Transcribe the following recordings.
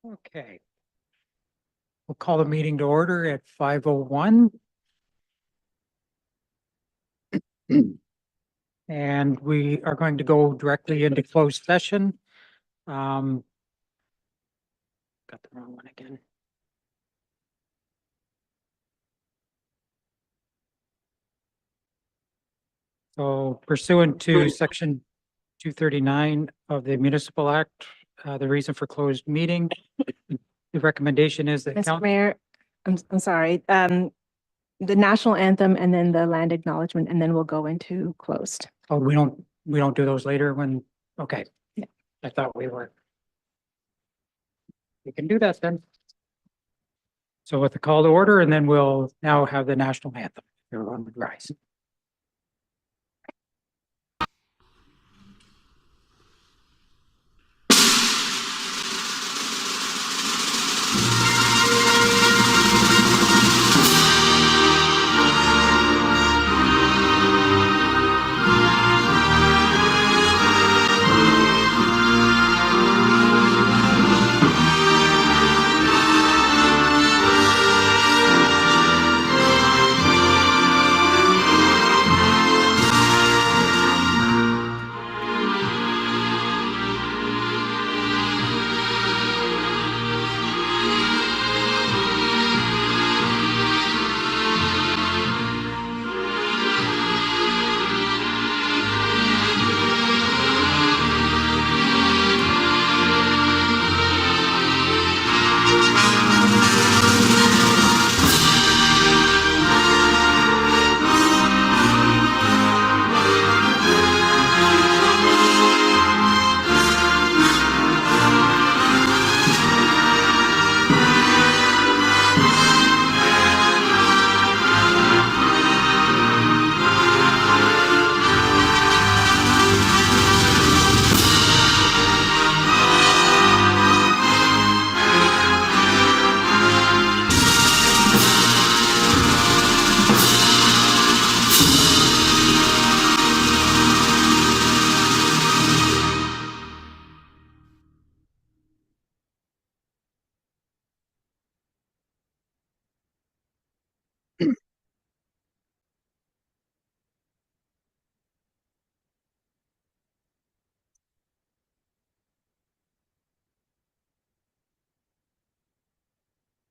Okay. We'll call the meeting to order at 5:01. And we are going to go directly into closed session. Got the wrong one again. So pursuant to section 239 of the Municipal Act, the reason for closed meeting, the recommendation is that Mr. Mayor, I'm sorry, the national anthem and then the land acknowledgement, and then we'll go into closed. oh, we don't do those later when, okay. Yeah. I thought we were. We can do that then. So with the call to order, and then we'll now have the national anthem. Everyone would rise.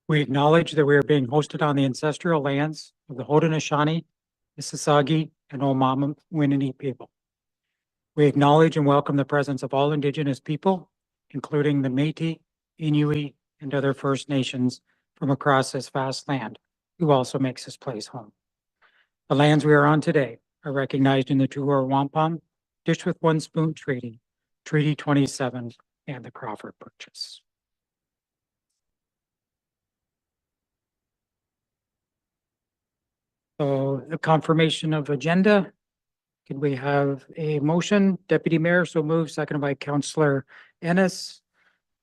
We acknowledge that we are being hosted on the ancestral lands of the Haudenosaunee, Mississauga, and Omama-Winneni people. We acknowledge and welcome the presence of all Indigenous people, including the Métis, Inuit, and other First Nations from across this vast land, who also makes this place home. The lands we are on today are recognized in the Two-War Wampum, Dish with One Spoon Treaty, Treaty 27, and the Crawford Purchase. So the confirmation of agenda. Could we have a motion? Deputy Mayor, so moved, seconded by Councillor Ennis,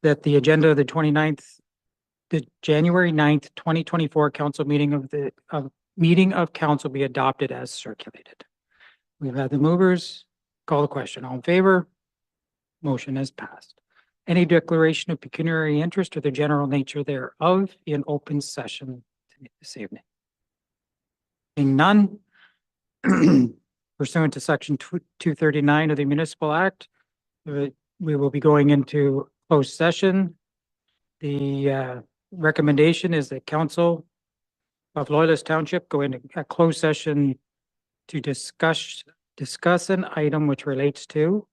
that the agenda of the 29th, the January 9th, 2024 council meeting of council be adopted as circulated. We've had the movers. Call the question. All in favor? Motion has passed. Any declaration of pecuniary interest or the general nature thereof in open session this evening? Being none, pursuant to section 239 of the Municipal Act, we will be going into closed session. The recommendation is that Council of Loyalist Township go into a closed session to discuss an item which relates to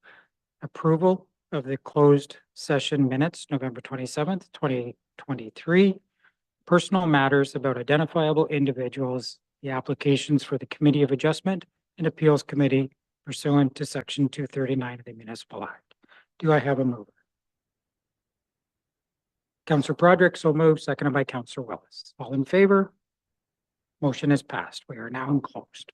approval of the closed session minutes, November 27th, 2023, personal matters about identifiable individuals, the applications for the Committee of Adjustment and Appeals Committee pursuant to section 239 of the Municipal Act. Do I have a mover? Councillor Broderick, so moved, seconded by Councillor Willis. All in favor? Motion is passed. We are now in closed.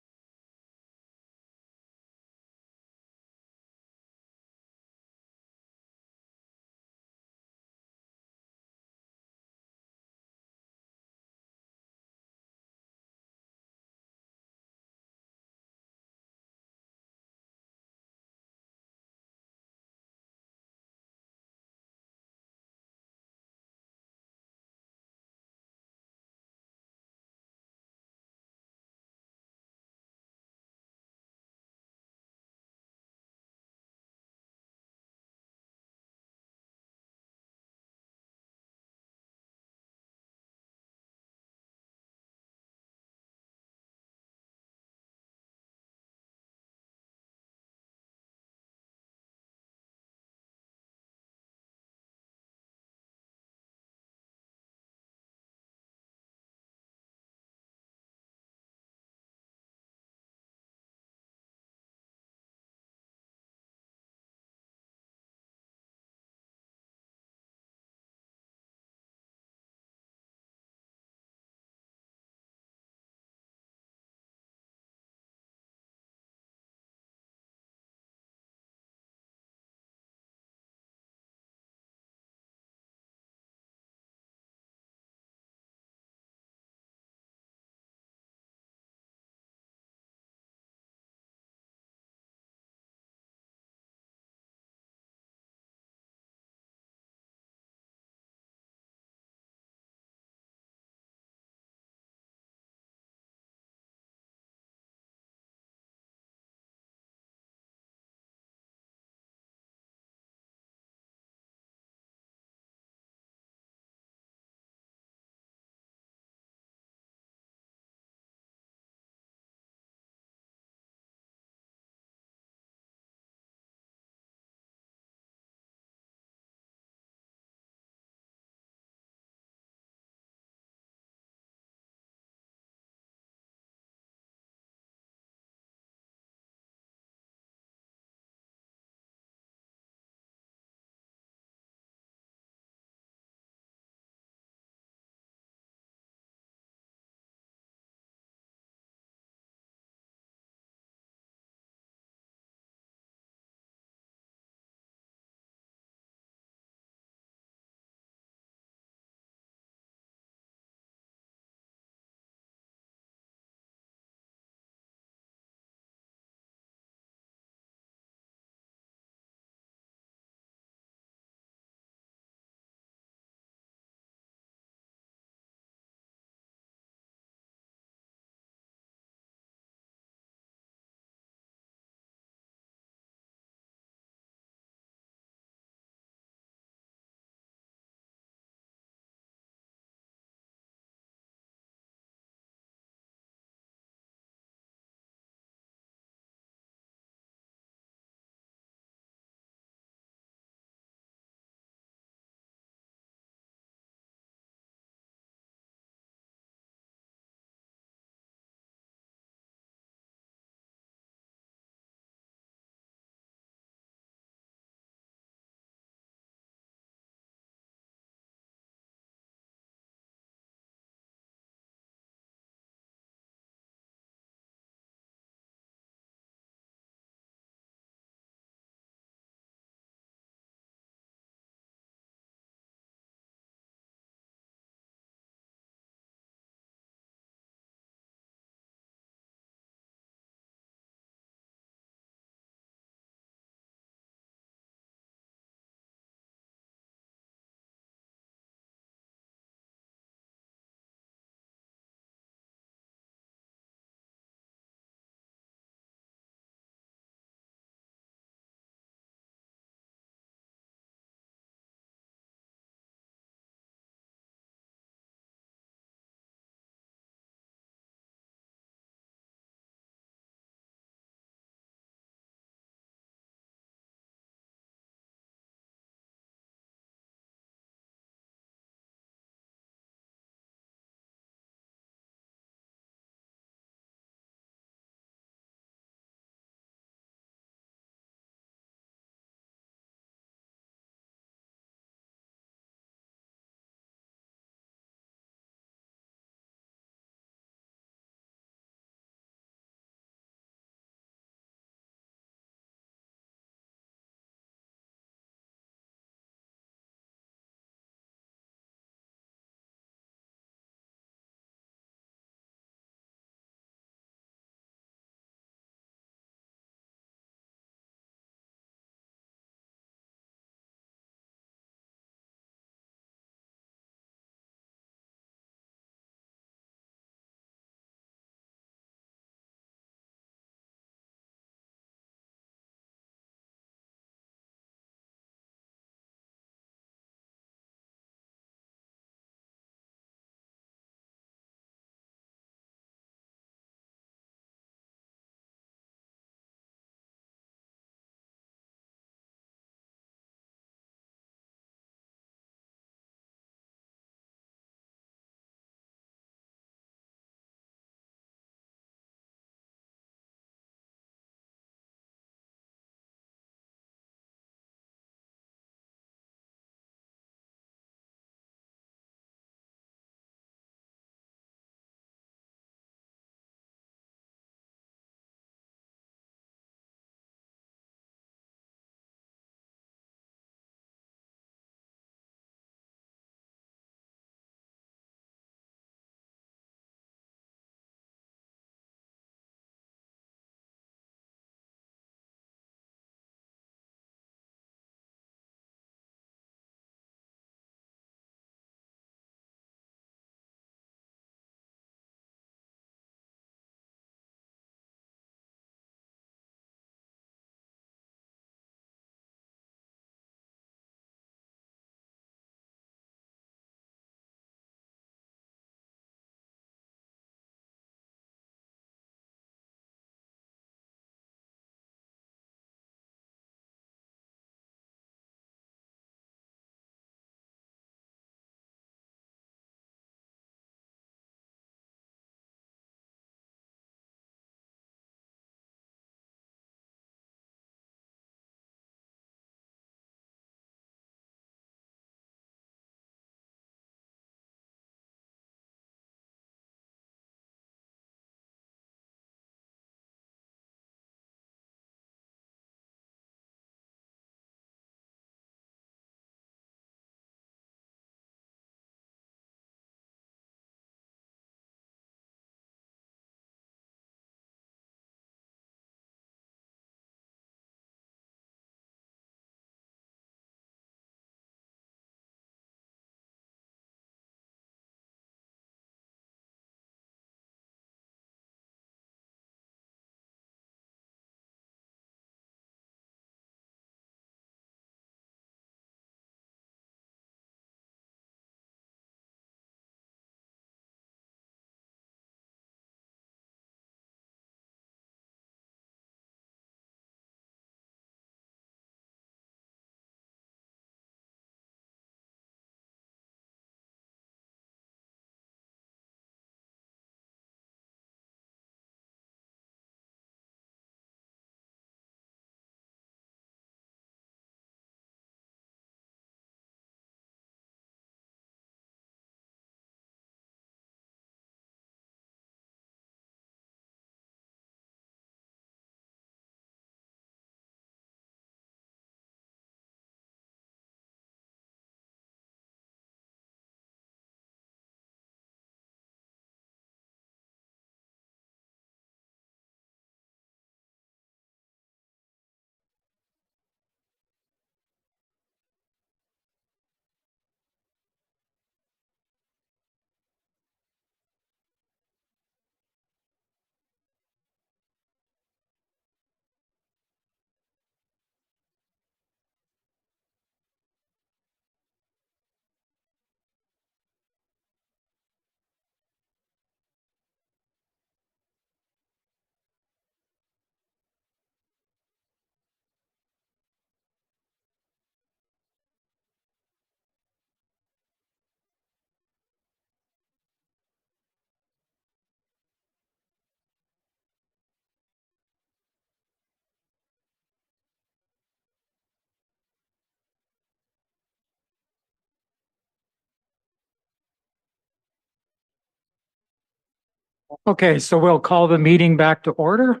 Okay, so we'll call the meeting back to order.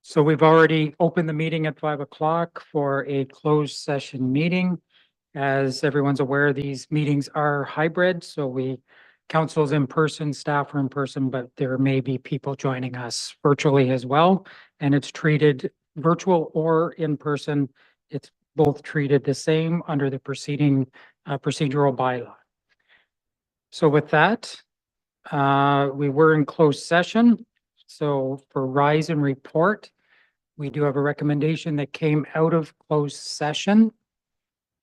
So we've already opened the meeting at 5 o'clock for a closed session meeting. As everyone's aware, these meetings are hybrid, so council's in person, staff are in person, but there may be people joining us virtually as well. And it's treated virtual or in person. It's both treated the same under the procedural bylaw. So with that, we were in closed session. So for rise and report, we do have a recommendation that came out of closed session.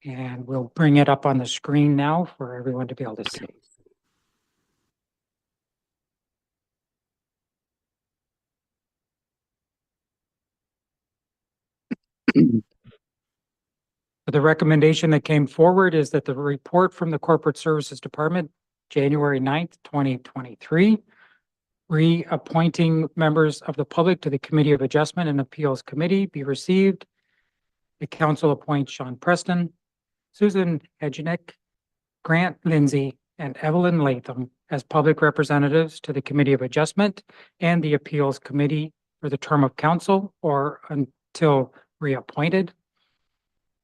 And we'll bring it up on the screen now for everyone to be able to see. The recommendation that came forward is that the report from the Corporate Services Department, January 9th, 2023, reappointing members of the public to the Committee of Adjustment and Appeals Committee be received. The council appoints Sean Preston, Susan Hedgenik, Grant Lindsay, and Evelyn Latham as public representatives to the Committee of Adjustment and the Appeals Committee for the term of council or until reappointed.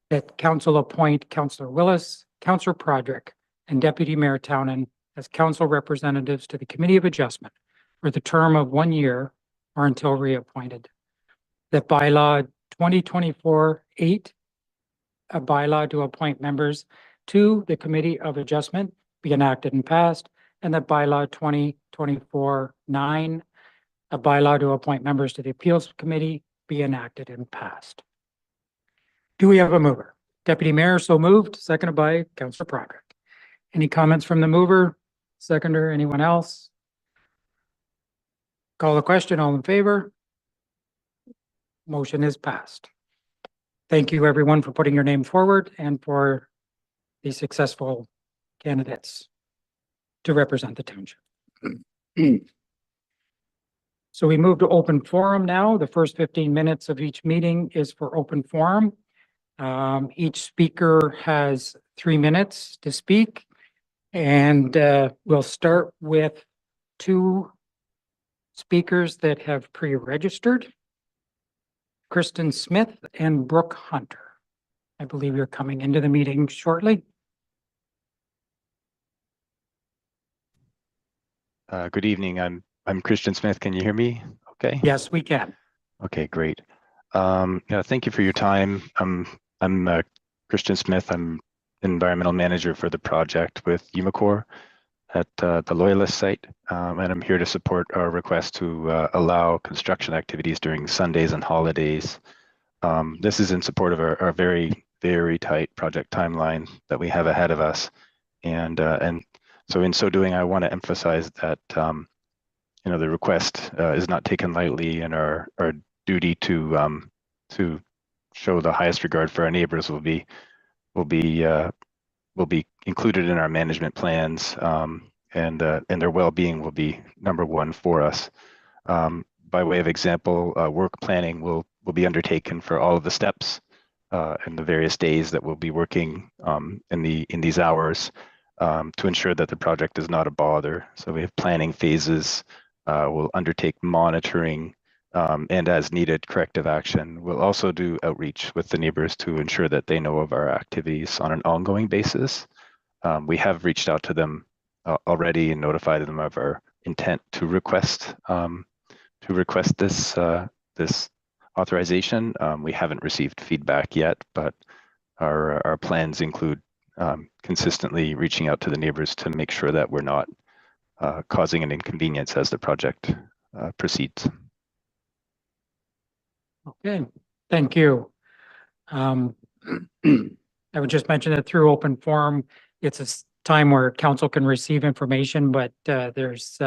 That council appoint Councillor Willis, Councillor Prodrick, and Deputy Mayor Townend as council representatives to the Committee of Adjustment for the term of 1 year or until reappointed. That bylaw 2024-8, a bylaw to appoint members to the Committee of Adjustment be enacted and passed, and that bylaw 2024-9, a bylaw to appoint members to the Appeals Committee be enacted and passed. Do we have a mover? Deputy Mayor, so moved, seconded by Councillor Prodrick. Any comments from the mover? Seconder, anyone else? Call the question, all in favor? Motion is passed. Thank you, everyone, for putting your name forward and for the successful candidates to represent the township. So we move to open forum now. The first 15 minutes of each meeting is for open forum. Each speaker has 3 minutes to speak, and we'll start with 2 speakers that have pre-registered, Kristen Smith and Brooke Hunter. I believe you're coming into the meeting shortly. Good evening. I'm Christian Smith. Can you hear me? Okay. Yes, we can. Okay, great. Yeah, thank you for your time. I'm Christian Smith. I'm environmental manager for the project with Umicore at the Loyalist site, and I'm here to support our request to allow construction activities during Sundays and holidays. This is in support of our very, very tight project timeline that we have ahead of us, and so in so doing, I want to emphasize that the request is not taken lightly, and our duty to show the highest regard for our neighbors will be included in our management plans, and their well-being will be number 1 for us. By way of example, work planning will be undertaken for all of the steps and the various days that we'll be working in these hours to ensure that the project is not a bother. So we have planning phases. We'll undertake monitoring and as needed corrective action. We'll also do outreach with the neighbors to ensure that they know of our activities on an ongoing basis. We have reached out to them already and notified them of our intent to request this authorization. We haven't received feedback yet, but our plans include consistently reaching out to the neighbors to make sure that we're not causing an inconvenience as the project proceeds. Okay, thank you. I would just mention that through open forum, it's a time where council can receive information, but there's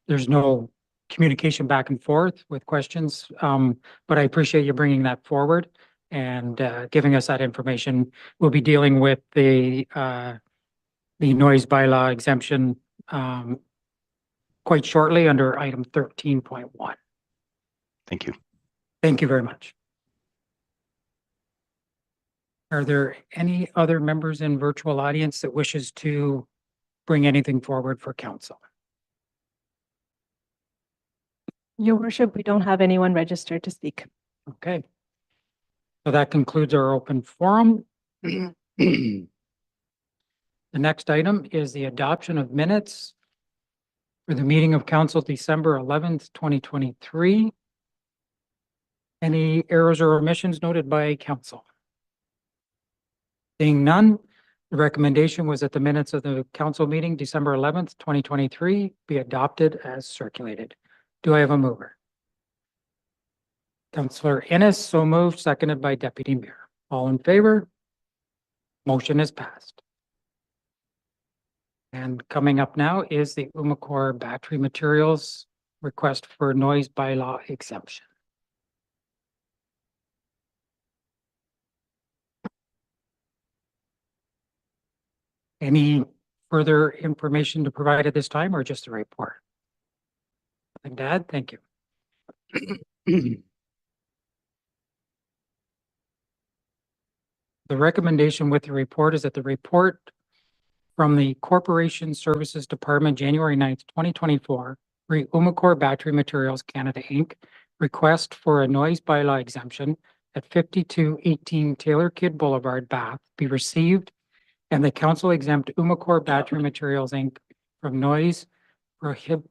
no communication back and forth with questions. But I appreciate you bringing that forward and giving us that information. We'll be dealing with the noise bylaw exemption quite shortly under item 13.1. Thank you. Thank you very much. Are there any other members in virtual audience that wishes to bring anything forward for council? Your worship, we don't have anyone registered to speak. Okay. So that concludes our open forum. The next item is the adoption of minutes for the meeting of council December 11th, 2023. Any errors or omissions noted by council? Seeing none, the recommendation was that the minutes of the council meeting December 11th, 2023 be adopted as circulated. Do I have a mover? Councillor Ennis, so moved, seconded by Deputy Mayor. All in favor? Motion is passed. And coming up now is the Umicore Battery Materials request for noise bylaw exemption. Any further information to provide at this time or just a report? Nothing to add? Thank you. The recommendation with the report is that the report from the Corporation Services Department, January 9th, 2024, re Umicore Battery Materials Canada, Inc., request for a noise bylaw exemption at 5218 Taylor Kidd Boulevard, Bath, be received, and the council exempt Umicore Battery Materials, Inc. from noise prohibition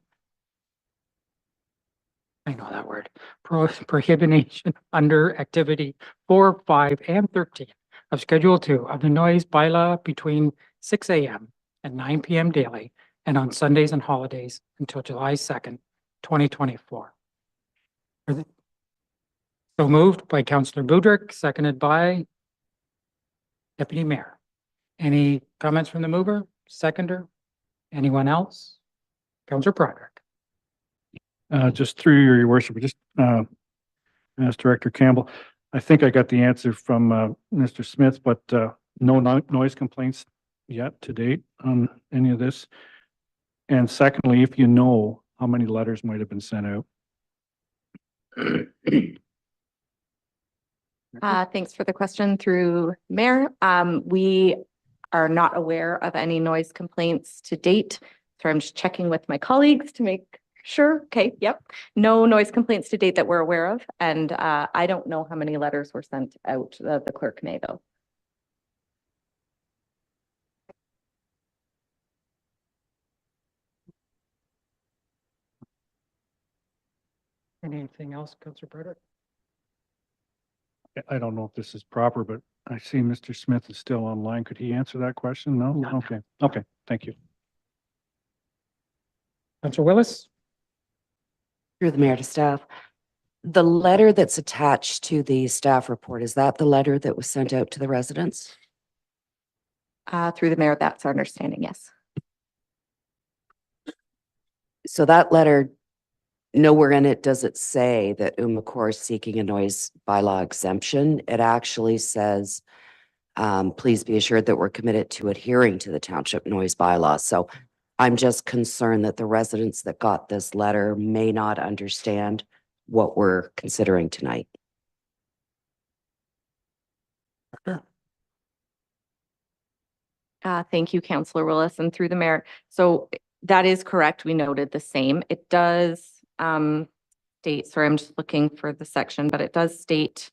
under activity 4, 5, and 13 of Schedule 2 of the noise bylaw between 6 a.m. and 9 p.m. daily and on Sundays and holidays until July 2nd, 2024. So moved by Councillor Budrick, seconded by Deputy Mayor. Any comments from the mover, seconder? Anyone else? Councillor Broderick. Just through your worship, just asked Director Campbell. I think I got the answer from Mr. Smith, but no noise complaints yet to date on any of this. And secondly, if you know how many letters might have been sent out. Thanks for the question through Mayor. We are not aware of any noise complaints to date. So I'm just checking with my colleagues to make sure. Okay, yep. No noise complaints to date that we're aware of. And I don't know how many letters were sent out. The clerk may though. Anything else, Councillor Broderick? I don't know if this is proper, but I see Mr. Smith is still online. Could he answer that question? No? No. Okay. Okay. Thank you. Councillor Willis? Through the mayor to staff. The letter that's attached to the staff report, is that the letter that was sent out to the residents? Through the Mayor, that's our understanding, yes. So that letter, nowhere in it does it say that Umicore is seeking a noise bylaw exemption. It actually says, please be assured that we're committed to adhering to the township noise bylaw. So I'm just concerned that the residents that got this letter may not understand what we're considering tonight. Thank you, Councillor Willis, and through the Mayor. So that is correct. We noted the same. It does state, sorry, I'm just looking for the section, but it does state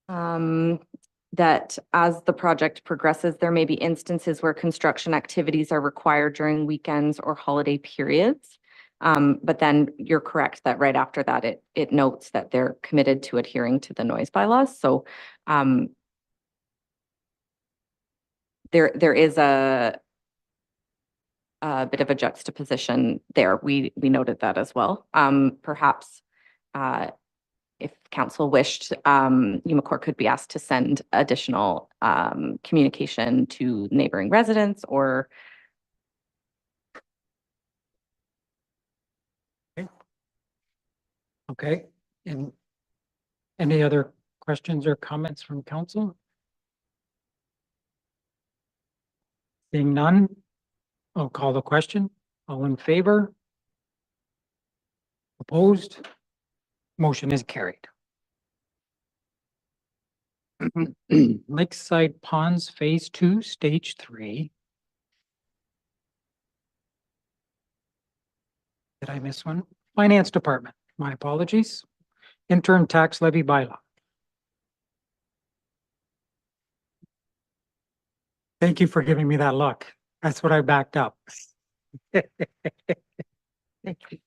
that as the project progresses, there may be instances where construction activities are required during weekends or holiday periods. But then you're correct that right after that, it notes that they're committed to adhering to the noise bylaws. So there is a bit of a juxtaposition there. We noted that as well. Perhaps if council wished, Umicore could be asked to send additional communication to neighboring residents or. Okay, and any other questions or comments from council? Seeing none, I'll call the question. All in favor? Opposed? Motion is carried. Lakeside Ponds Phase 2, Stage 3. Did I miss one? Finance Department, my apologies. Interim tax levy bylaw. Thank you for giving me that look. That's what I backed up. Thank you.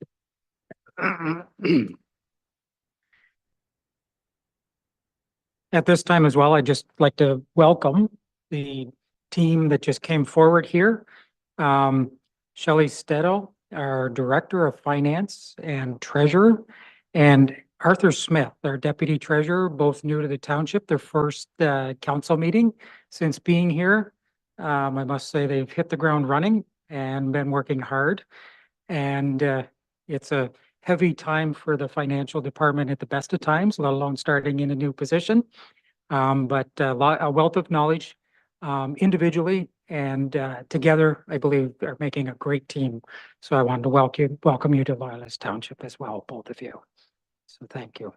At this time as well, I'd just like to welcome the team that just came forward here. Shelley Steddo, our Director of Finance and Treasurer, and Arthur Smith, our Deputy Treasurer, both new to the township, their first council meeting since being here. I must say they've hit the ground running and been working hard. And it's a heavy time for the financial department at the best of times, let alone starting in a new position. But a wealth of knowledge individually and together, I believe, are making a great team. So I wanted to welcome you to Loyalist Township as well, both of you. So thank you.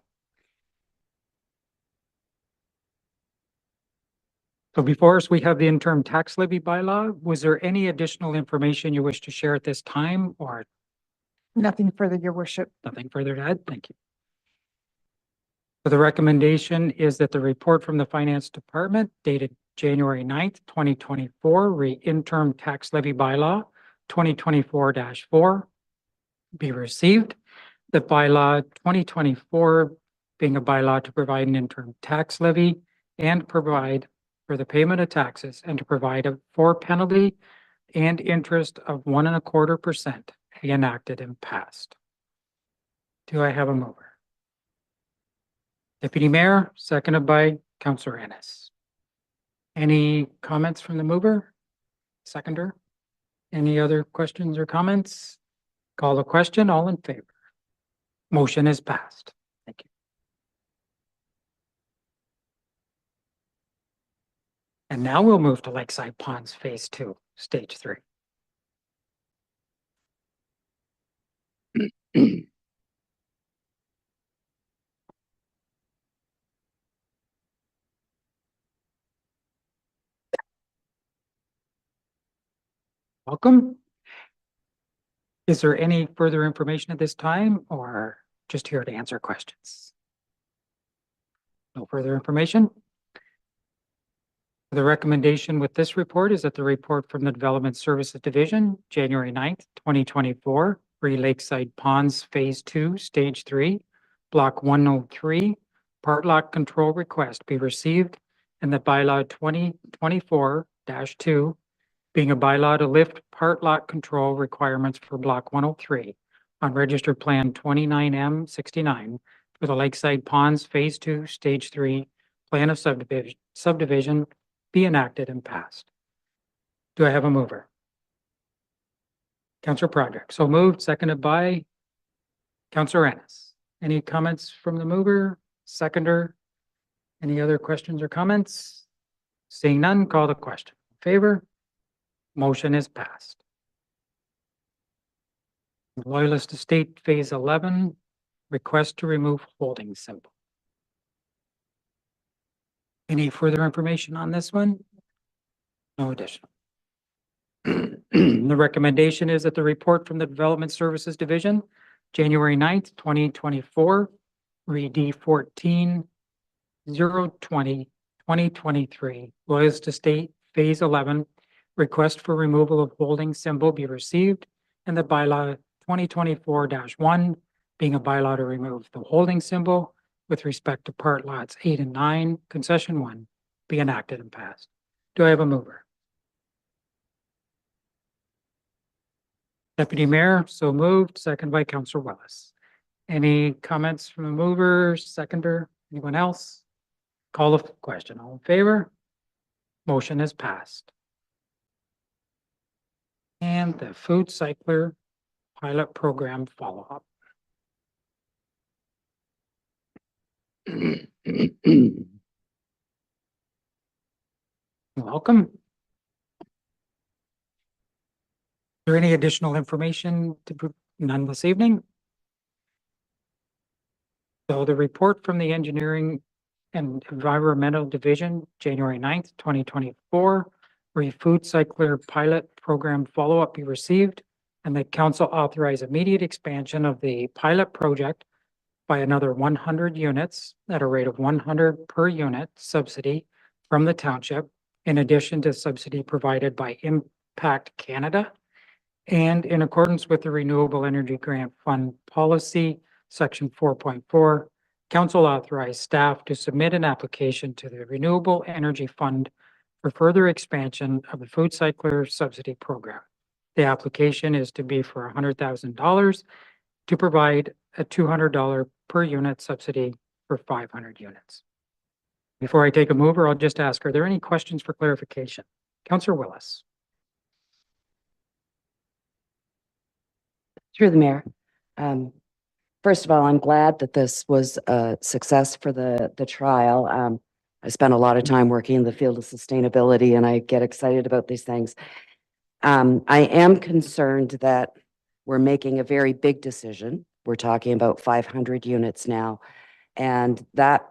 So before us, we have the interim tax levy bylaw. Was there any additional information you wish to share at this time, or Nothing further, your worship. nothing further to add? Thank you. So the recommendation is that the report from the Finance Department dated January 9th, 2024, interim tax levy bylaw 2024-4 be received. The bylaw 2024 being a bylaw to provide an interim tax levy and provide for the payment of taxes and to provide for penalty and interest of 1.25% be enacted and passed. Do I have a mover? Deputy Mayor, seconded by Councillor Ennis. Any comments from the mover? Seconder? Any other questions or comments? Call the question, all in favor? Motion is passed. Thank you. And now we'll move to Lakeside Ponds Phase 2, Stage 3. Welcome. Is there any further information at this time or just here to answer questions? No further information? The recommendation with this report is that the report from the Development Services Division, January 9th, 2024, for Lakeside Ponds Phase 2, Stage 3, Block 103, Part Lot Control Request be received, and that bylaw 2024-2 being a bylaw to lift part lot control requirements for Block 103 on Registered Plan 29M69 for the Lakeside Ponds Phase 2, Stage 3, Plan of Subdivision be enacted and passed. Do I have a mover? Councillor Project. So moved, seconded by Councillor Ennis. Any comments from the mover? Seconder? Any other questions or comments? Seeing none, call the question. In favor? Motion is passed. Loyalist Estate Phase 11, request to remove holding symbol. Any further information on this one? No additional. The recommendation is that the report from the Development Services Division, January 9th, 2024, read D14 020 2023, Loyalist Estate Phase 11, request for removal of holding symbol be received, and the bylaw 2024-1 being a bylaw to remove the holding symbol with respect to part lots 8 and 9, concession 1, be enacted and passed. Do I have a mover? Deputy Mayor, so moved, second by Councillor Willis. Any comments from the mover, seconder, anyone else? Call the question. All in favor? Motion is passed. And the food cycler pilot program follow-up. Welcome. Is there any additional information to none this evening? So the report from the Engineering and Environmental Division, January 9th, 2024, where food cycler pilot program follow-up be received, and that council authorize immediate expansion of the pilot project by another 100 units at a rate of 100 per unit subsidy from the township, in addition to subsidy provided by Impact Canada, and in accordance with the Renewable Energy Grant Fund Policy, Section 4.4, council authorized staff to submit an application to the Renewable Energy Fund for further expansion of the food cycler subsidy program. The application is to be for $100,000 to provide a $200 per unit subsidy for 500 units. Before I take a mover, I'll just ask, are there any questions for clarification? Councillor Willis. Through the mayor. First of all, I'm glad that this was a success for the trial. I spent a lot of time working in the field of sustainability and I get excited about these things. I am concerned that we're making a very big decision. We're talking about 500 units now, and that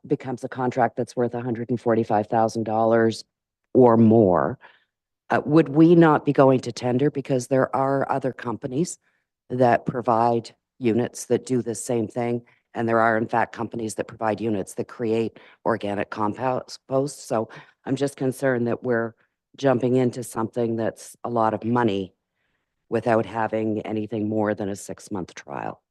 becomes a contract that's worth $145,000 or more. Would we not be going to tender? Because there are other companies that provide units that do the same thing. And there are, in fact, companies that provide units that create organic compost. So I'm just concerned that we're jumping into something that's a lot of money without having anything more than a 6-month trial.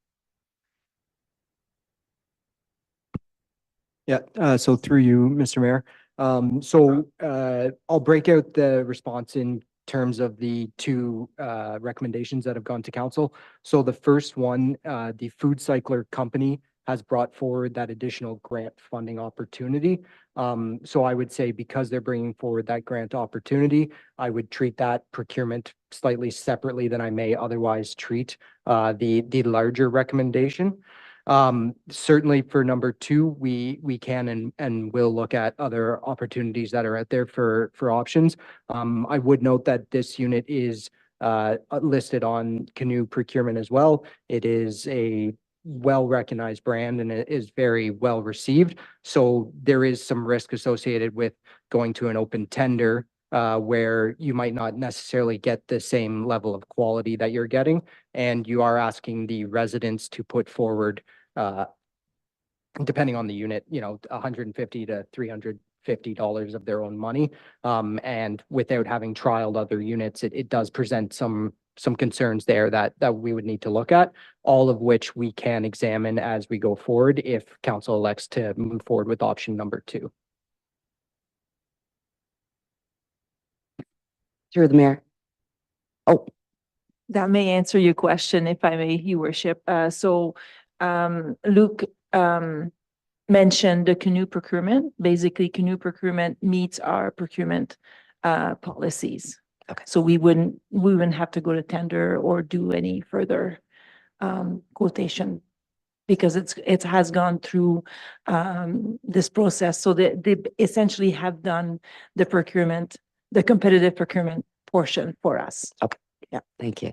Yeah, so through you, Mr. Mayor. I'll break out the response in terms of the two recommendations that have gone to council. So the first one, the Food Cycler Company has brought forward that additional grant funding opportunity. So I would say because they're bringing forward that grant opportunity, I would treat that procurement slightly separately than I may otherwise treat the larger recommendation. Certainly for number 2, we can and will look at other opportunities that are out there for options. I would note that this unit is listed on Canoe Procurement as well. It is a well-recognized brand and it is very well received. So there is some risk associated with going to an open tender where you might not necessarily get the same level of quality that you're getting, and you are asking the residents to put forward depending on the unit, $150 to $350 of their own money. And without having trialed other units, it does present some concerns there that we would need to look at, all of which we can examine as we go forward if council elects to move forward with option number 2. Through the mayor. Oh, That may answer your question, if I may, Your Worship. Luke mentioned the Canoe Procurement. Basically, Canoe Procurement meets our procurement policies. Okay. So we wouldn't have to go to tender or do any further quotation because it has gone through this process. So they essentially have done the procurement, the competitive procurement portion for us. okay. Yeah, thank you.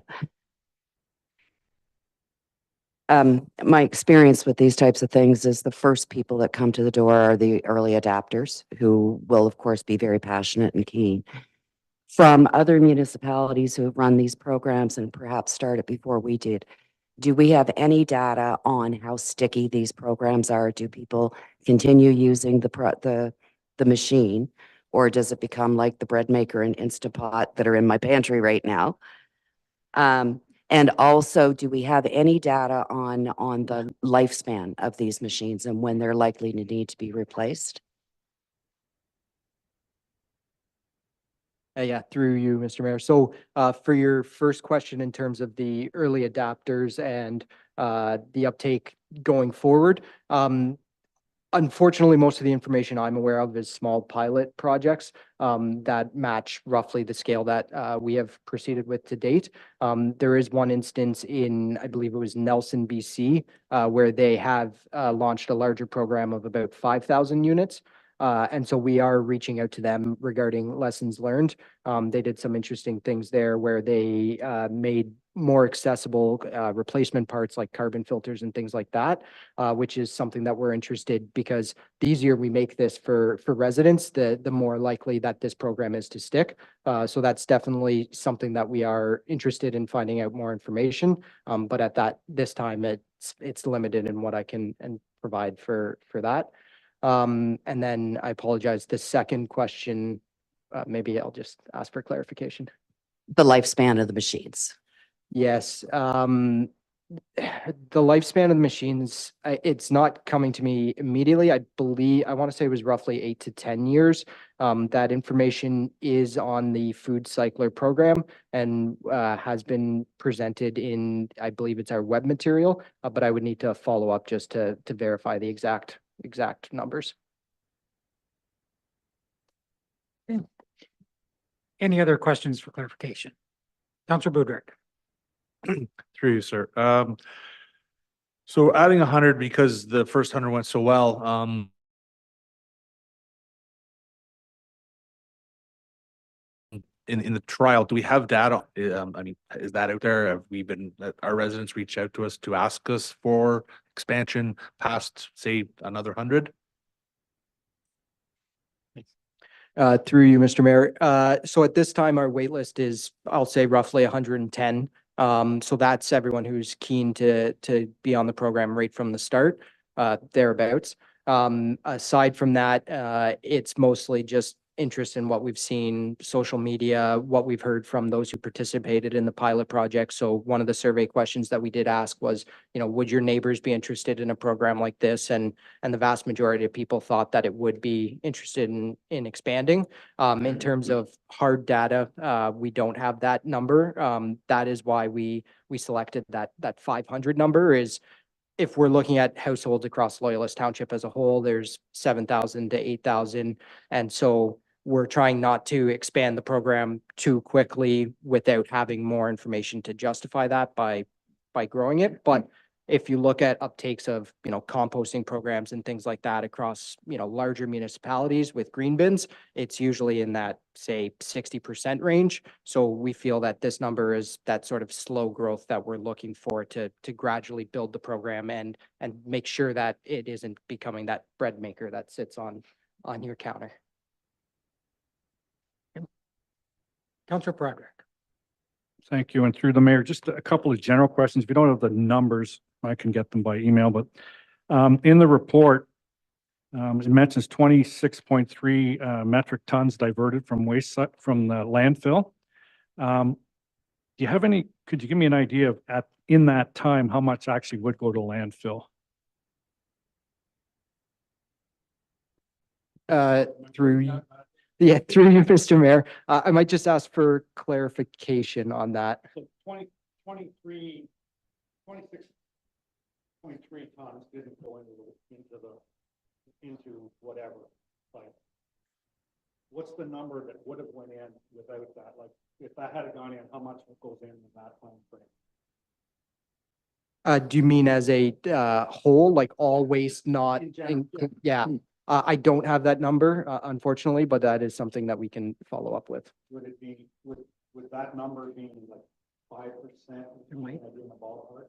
My experience with these types of things is the first people that come to the door are the early adapters, who will, of course, be very passionate and keen. From other municipalities who have run these programs and perhaps started before we did, do we have any data on how sticky these programs are? Do people continue using the machine, or does it become like the bread maker and Instapot that are in my pantry right now? And also, do we have any data on the lifespan of these machines and when they're likely to need to be replaced? Yeah, through you, Mr. Mayor. So for your first question in terms of the early adapters and the uptake going forward, unfortunately, most of the information I'm aware of is small pilot projects that match roughly the scale that we have proceeded with to date. There is one instance in, I believe it was Nelson, BC, where they have launched a larger program of about 5,000 units. And so we are reaching out to them regarding lessons learned. They did some interesting things there where they made more accessible replacement parts like carbon filters and things like that, which is something that we're interested, because the easier we make this for residents, the more likely that this program is to stick. So that's definitely something that we are interested in finding out more information. But at this time, it's limited in what I can provide for that. And then I apologize, the second question, maybe I'll just ask for clarification. The lifespan of the machines. Yes, the lifespan of the machines, it's not coming to me immediately. I believe, I want to say it was roughly 8 to 10 years. That information is on the food cycler program and has been presented in, I believe it's our web material, but I would need to follow up just to verify the exact numbers. Any other questions for clarification? Counselor Budrick. Through you, sir. So adding 100 because the first 100 went so well, in the trial, do we have data? I mean, is that out there? Have we been, our residents reached out to us to ask us for expansion past, say, another 100? Through you, Mr. Mayor. So at this time, our wait list is, I'll say roughly 110. So that's everyone who's keen to be on the program right from the start, thereabouts. Aside from that, it's mostly just interest in what we've seen, social media, what we've heard from those who participated in the pilot project. So one of the survey questions that we did ask was, would your neighbors be interested in a program like this? And the vast majority of people thought that it would be interested in expanding. In terms of hard data, we don't have that number. That is why we selected that 500 number. Is if we're looking at households across Loyalist Township as a whole, there's 7,000 to 8,000. And so we're trying not to expand the program too quickly without having more information to justify that by growing it. But if you look at uptakes of, composting programs and things like that across, larger municipalities with green bins, it's usually in that, say, 60% range. So we feel that this number is that sort of slow growth that we're looking for to gradually build the program and make sure that it isn't becoming that bread maker that sits on your counter. Counselor Broderick. Thank you. And through the mayor, just a couple of general questions. If you don't have the numbers, I can get them by email, but in the report, it mentions 26.3 metric tons diverted from from the landfill. Do you have could you give me an idea of in that time, how much actually would go to landfill? Through you, Mr. Mayor. I might just ask for clarification on that. So 26.3 tons didn't go into whatever, like, what's the number that would have went in without that? Like, if that had gone in, how much goes in that time frame? Do you mean as a whole, like all waste not? In general, Yeah. I don't have that number, unfortunately, but that is something that we can follow up with. Would it be, would that number be like 5% in the ballpark?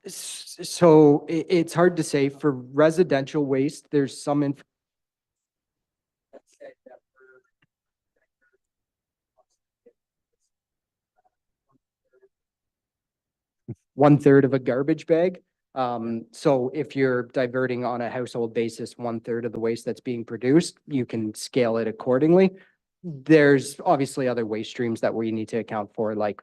So it's hard to say. For residential waste, there's some information. 1/3 of a garbage bag. So if you're diverting on a household basis, 1/3 of the waste that's being produced, you can scale it accordingly. There's obviously other waste streams that we need to account for, like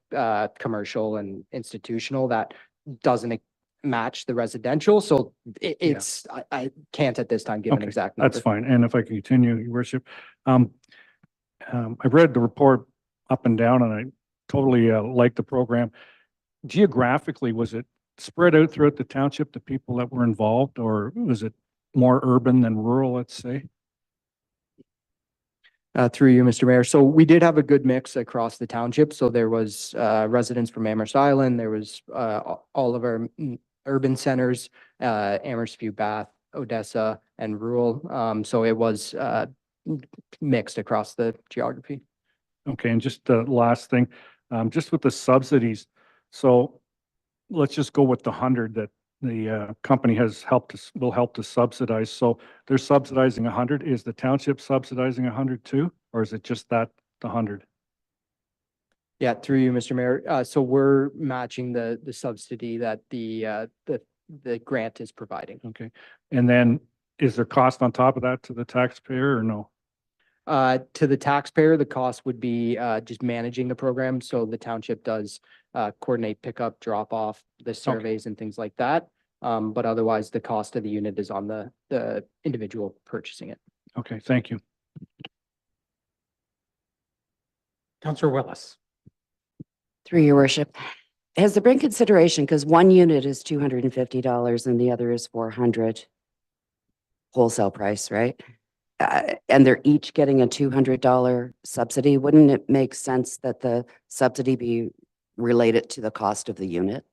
commercial and institutional, that doesn't match the residential. So it's, I can't at this time give an Okay, exact number. that's fine. And if I can continue, Your Worship, I've read the report up and down, and I totally like the program. Geographically, was it spread out throughout the township, the people that were involved, or was it more urban than rural, let's say? Through you, Mr. Mayor. So we did have a good mix across the township. So there was residents from Amherst Island. There was all of our urban centers, Amherst, Bath, Odessa, and rural. So it was mixed across the geography. Okay, and just the last thing, just with the subsidies. So let's just go with the 100 that the company has helped us, will help to subsidize. So they're subsidizing 100. Is the township subsidizing 100 too? Or is it just that, the 100? Yeah, through you, Mr. Mayor. So we're matching the subsidy that the grant is providing. Okay. And then is there cost on top of that to the taxpayer or no? To the taxpayer, the cost would be just managing the program. So the township does coordinate pickup, drop off, the surveys and things like that. But otherwise, the cost of the unit is on the individual purchasing it. Okay, thank you. Councillor Willis. Through your worship, has there been consideration, because one unit is $250 and the other is 400 wholesale price, right? And they're each getting a $200 subsidy. Wouldn't it make sense that the subsidy be related to the cost of the unit?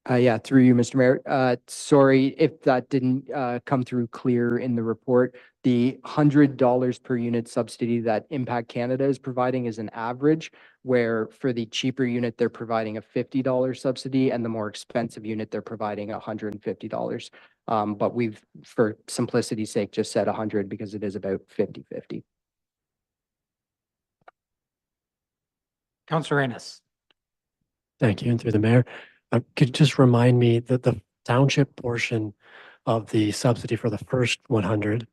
Yeah, through you, Mr. Mayor. Sorry if that didn't come through clear in the report. The $100 per unit subsidy that Impact Canada is providing is an average, where for the cheaper unit, they're providing a $50 subsidy, and the more expensive unit, they're providing $150. But we've, for simplicity's sake, just said 100 because it is about 50-50. Councillor Ennis. Thank you. And through the mayor, could you just remind me that the township portion of the subsidy for the first 100,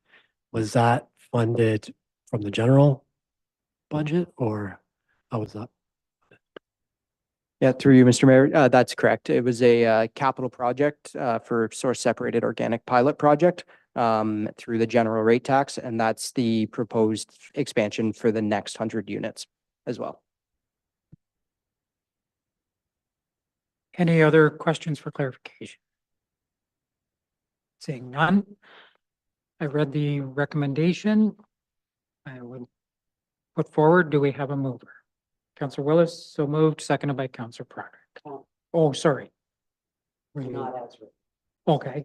was that funded from the general budget or how was that? Yeah, through you, Mr. Mayor. That's correct. It was a capital project for source separated organic pilot project through the general rate tax, and that's the proposed expansion for the next 100 units as well. Any other questions for clarification? Seeing none. I read the recommendation. I would put forward, do we have a mover? Councillor Willis, so moved, seconded by Councillor Broderick. Oh, sorry. Okay.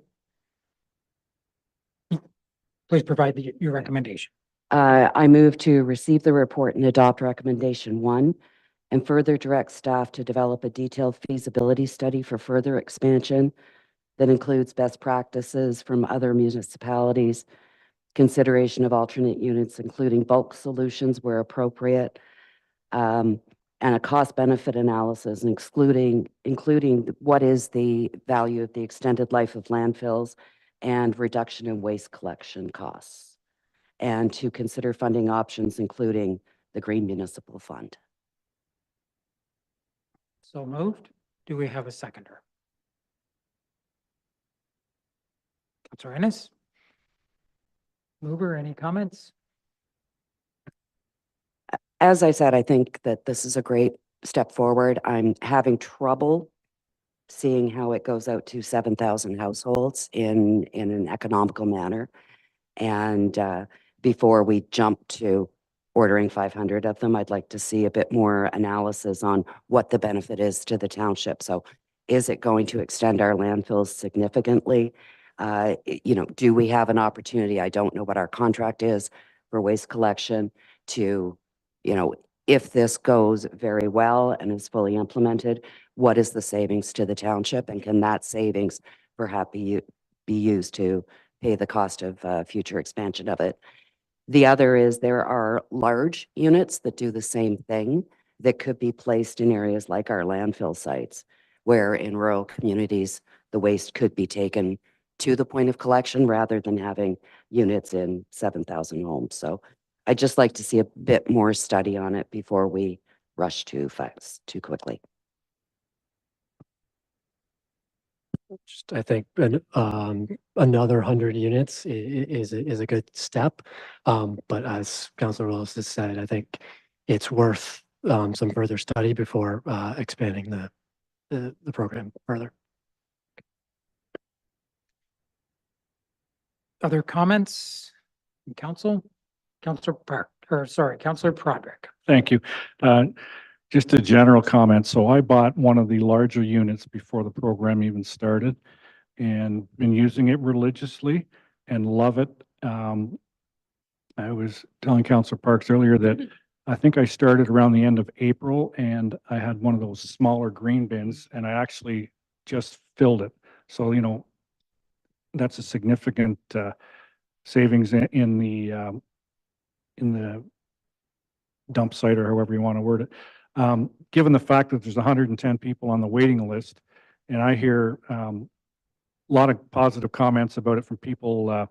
Please provide your recommendation. I move to receive the report and adopt recommendation 1 and further direct staff to develop a detailed feasibility study for further expansion that includes best practices from other municipalities, consideration of alternate units, including bulk solutions where appropriate, and a cost benefit analysis, and including what is the value of the extended life of landfills and reduction in waste collection costs, and to consider funding options, including the Green Municipal Fund. So moved. Do we have a seconder? Councillor Ennis? Mover, any comments? As I said, I think that this is a great step forward. I'm having trouble seeing how it goes out to 7,000 households in an economical manner. And before we jump to ordering 500 of them, I'd like to see a bit more analysis on what the benefit is to the township. So is it going to extend our landfills significantly? Do we have an opportunity? I don't know what our contract is for waste collection to, if this goes very well and is fully implemented, what is the savings to the township? And can that savings perhaps be used to pay the cost of future expansion of it? The other is there are large units that do the same thing that could be placed in areas like our landfill sites, where in rural communities, the waste could be taken to the point of collection rather than having units in 7,000 homes. So I'd just like to see a bit more study on it before we rush to facts too quickly. Just, I think, another 100 units is a good step. But as Councilor Willis has said, I think it's worth some further study before expanding the program further. Other comments from council? Councillor Broderick. Thank you. Just a general comment. So I bought one of the larger units before the program even started. and been using it religiously and love it. I was telling Councilor Parks earlier that I think I started around the end of April and I had one of those smaller green bins and I actually just filled it. So, you know, that's a significant savings in the dump site or however you want to word it. Given the fact that there's 110 people on the waiting list, and I hear a lot of positive comments about it from people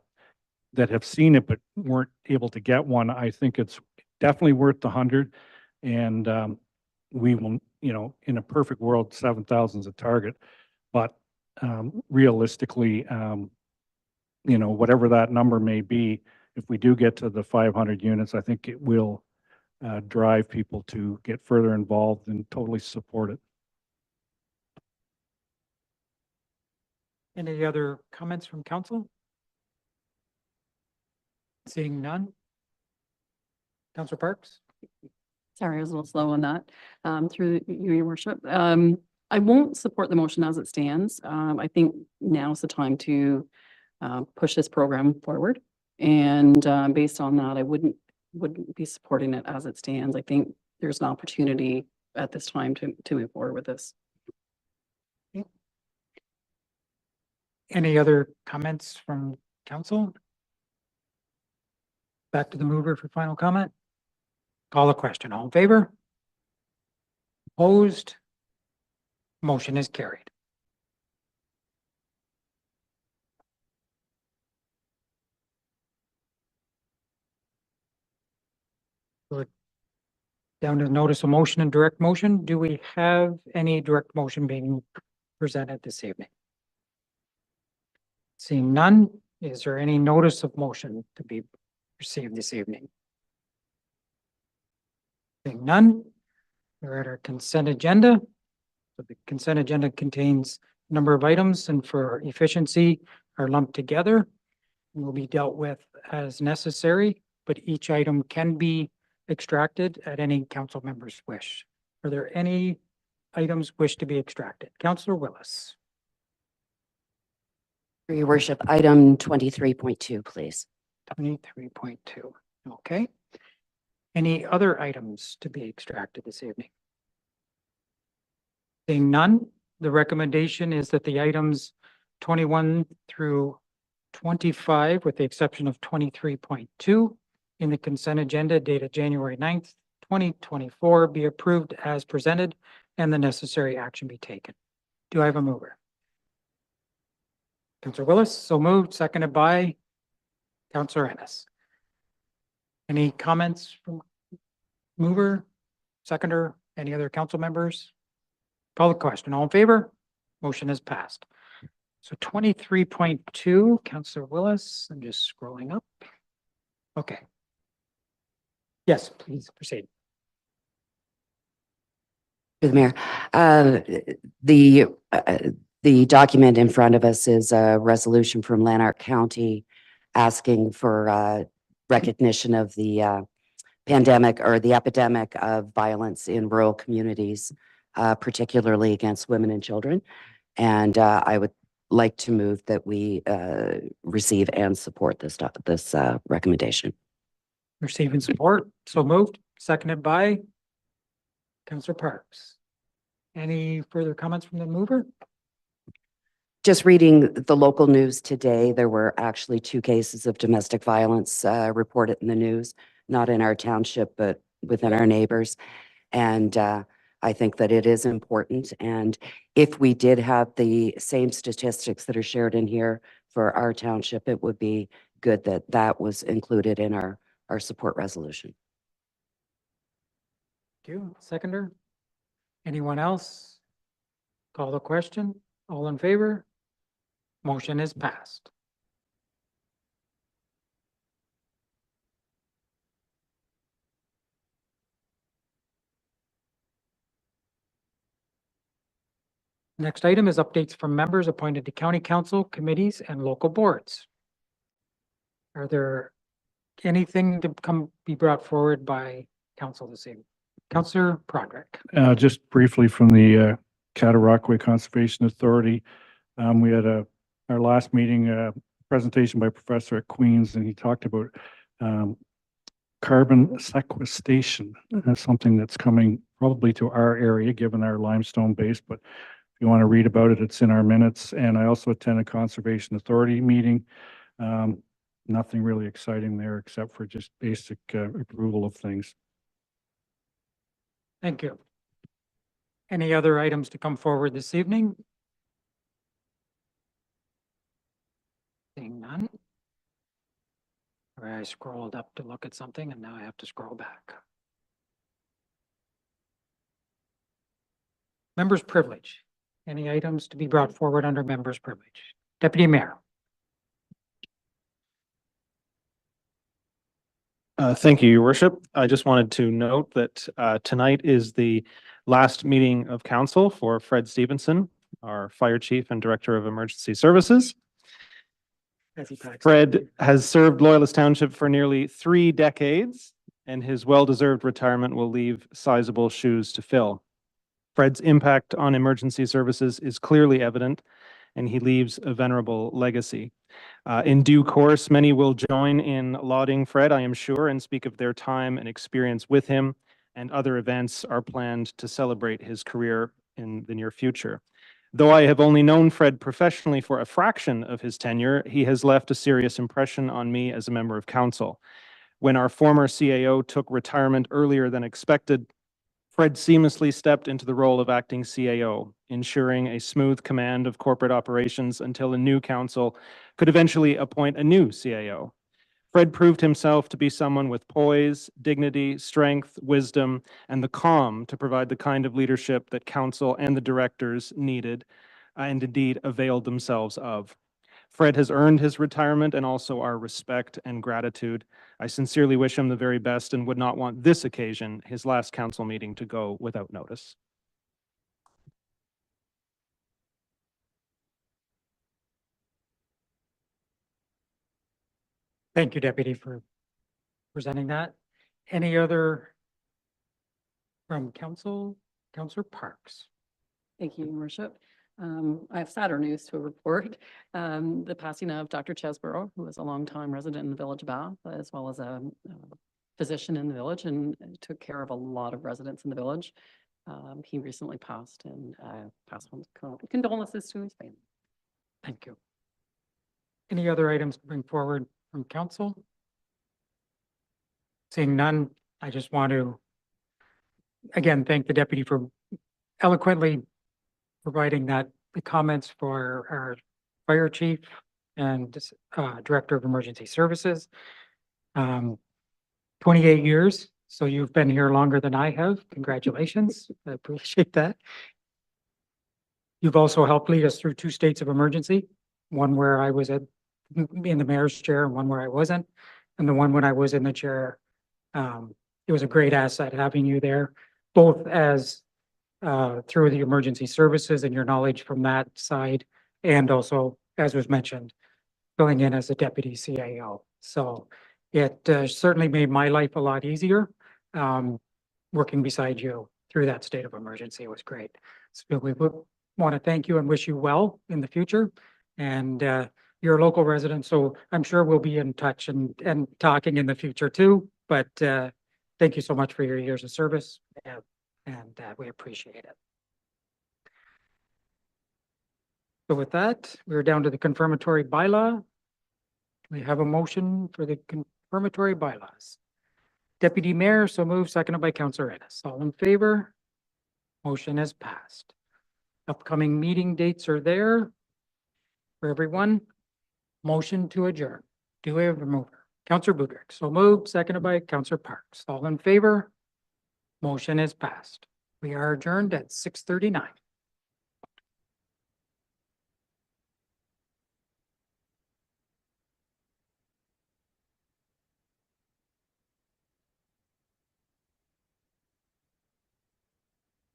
that have seen it but weren't able to get one, I think it's definitely worth the 100. And we will, you know, in a perfect world, 7,000 is a target, but realistically, you know, whatever that number may be, if we do get to the 500 units, I think it will drive people to get further involved and totally support it. Any other comments from council? Seeing none. Councilor Parks? Sorry, I was a little slow on that, through you, your worship. I won't support the motion as it stands. I think now's the time to push this program forward. And based on that, I wouldn't be supporting it as it stands. I think there's an opportunity at this time to move forward with this. Any other comments from council? Back to the mover for final comment. Call the question. All in favor? Opposed? Motion is carried. Good. Down to notice of motion and direct motion. Do we have any direct motion being presented this evening? Seeing none, is there any notice of motion to be received this evening? Seeing none, we're at our consent agenda. So the consent agenda contains a number of items and for efficiency are lumped together and will be dealt with as necessary, but each item can be extracted at any council member's wish. Are there any items wish to be extracted? Councillor Willis. For your worship, item 23.2, please. 23.2. Okay. Any other items to be extracted this evening? Seeing none, the recommendation is that the items 21 through 25, with the exception of 23.2, in the consent agenda dated January 9th, 2024, be approved as presented and the necessary action be taken. Do I have a mover? Councillor Willis, so moved, seconded by Councillor Ennis. Any comments from mover, seconder, any other council members? Call the question. All in favor? Motion is passed. So 23.2, Councillor Willis, I'm just scrolling up. Okay. Yes, please proceed. Through the mayor, the document in front of us is a resolution from Lanark County asking for recognition of the pandemic or the epidemic of violence in rural communities, particularly against women and children. And I would like to move that we receive and support this recommendation. Receive and support. So moved, seconded by Councillor Parks. Any further comments from the mover? Just reading the local news today, there were actually 2 cases of domestic violence reported in the news, not in our township, but within our neighbors. And I think that it is important. And if we did have the same statistics that are shared in here for our township, it would be good that that was included in our support resolution. Thank you. Seconder? Anyone else? Call the question. All in favor? Motion is passed. Next item is updates from members appointed to county council, committees, and local boards. Are there anything to be brought forward by council this evening? Councillor Broderick. Just briefly from the Cataraqui Conservation Authority, we had a our last meeting, presentation by Professor at Queens, and he talked about carbon sequestration. That's something that's coming probably to our area, given our limestone base, but if you want to read about it, it's in our minutes. And I also attended Conservation Authority meeting. Nothing really exciting there except for just basic approval of things. Thank you. Any other items to come forward this evening? Seeing none. I scrolled up to look at something and now I have to scroll back. Members' privilege. Any items to be brought forward under members' privilege? Deputy Mayor. Thank you, Your Worship. I just wanted to note that tonight is the last meeting of council for Fred Stevenson, our Fire Chief and Director of Emergency Services. Fred has served Loyalist Township for nearly 3 decades, and his well-deserved retirement will leave sizable shoes to fill. Fred's impact on emergency services is clearly evident, and he leaves a venerable legacy. In due course, many will join in lauding Fred, I am sure, and speak of their time and experience with him, and other events are planned to celebrate his career in the near future. Though I have only known Fred professionally for a fraction of his tenure, he has left a serious impression on me as a member of council. When our former CAO took retirement earlier than expected, Fred seamlessly stepped into the role of acting CAO, ensuring a smooth command of corporate operations until a new council could eventually appoint a new CAO. Fred proved himself to be someone with poise, dignity, strength, wisdom, and the calm to provide the kind of leadership that council and the directors needed and indeed availed themselves of. Fred has earned his retirement and also our respect and gratitude. I sincerely wish him the very best and would not want this occasion, his last council meeting, to go without notice. Thank you, Deputy, for presenting that. Any other from council? Councillor Parks. Thank you, Your Worship. I have sadder news to report. The passing of Dr. Chesborough, who was a longtime resident in the village of Bath, as well as a physician in the village and took care of a lot of residents in the village. He recently passed, and pass on condolences to his family. Thank you. Any other items to bring forward from council? Seeing none, I just want to again thank the deputy for eloquently providing the comments for our fire chief and director of emergency services. 28 years, so you've been here longer than I have. Congratulations. I appreciate that. You've also helped lead us through 2 states of emergency, one where I was in the mayor's chair and one where I wasn't. And the one when I was in the chair, it was a great asset having you there, both as through the emergency services and your knowledge from that side, and also, as was mentioned, filling in as a deputy CAO. So it certainly made my life a lot easier working beside you through that state of emergency. It was great. So we would want to thank you and wish you well in the future. And you're a local resident, so I'm sure we'll be in touch and talking in the future too. But thank you so much for your years of service, and we appreciate it. So with that, we're down to the confirmatory bylaw. We have a motion for the confirmatory bylaws. Deputy Mayor, so moved, seconded by Councillor Ennis. All in favor? Motion has passed. Upcoming meeting dates are there for everyone. Motion to adjourn. Do we have a mover? Councillor Budrich, so moved, seconded by Councillor Parks. All in favor? Motion is passed. We are adjourned at 6:39.